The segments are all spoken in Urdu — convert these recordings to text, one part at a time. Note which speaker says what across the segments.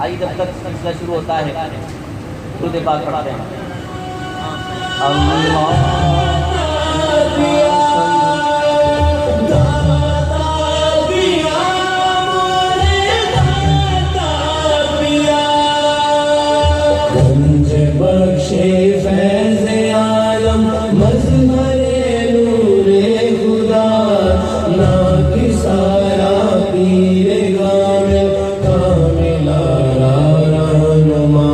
Speaker 1: آئیے جب تک سلسلہ شروع ہوتا ہے درود پاک پڑھتے ہیں.
Speaker 2: گنج بخشے فیض عالم مظہر نور خدا نا کی سارا پیر کامل کامل رہنما.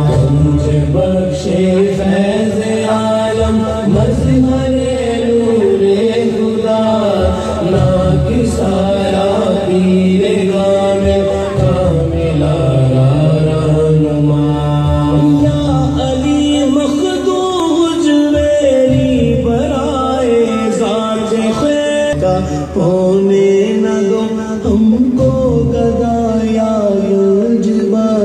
Speaker 2: گنج بخشے فیض عالم مظہر نور خدا نا کی سارا پیر کامل کامل رہنما. ہونے نہ دو ہم کو گدا یا یوجبر،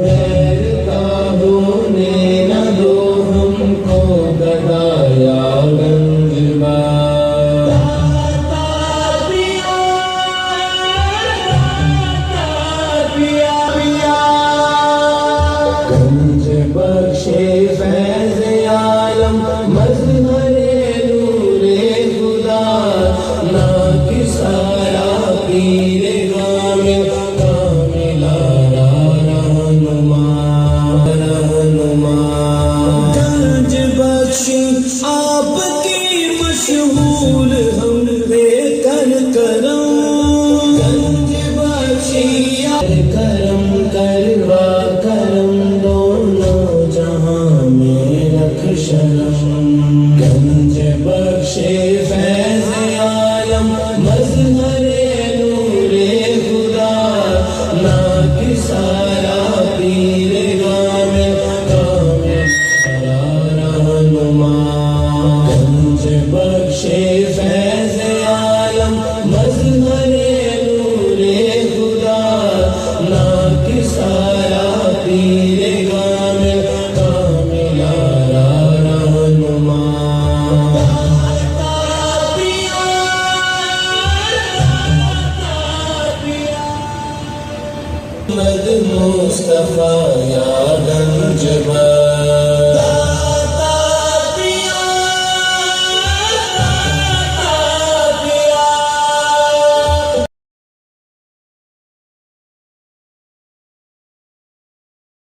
Speaker 2: غیر کا ہونے نہ دو ہم کو گدا یا گنجبر. گنج بخشے فیض عالم مظہر نور خدا نا کی سارا پیر کامل کامل رہنما. گنج بخشی آپ کی مشہور ہم بے کر کرم. گنج بخشی کرم کروا کرم دونوں جہاں میں رکھ شرم. گنج بخشے فیض عالم مظہر نور خدا نا کی سارا پیر کامل کامل رہنما. گنج بخشے فیض عالم مظہر نور خدا نا کی سارا پیر کامل کامل رہنما. محمد مصطفیٰ یا گنج بخش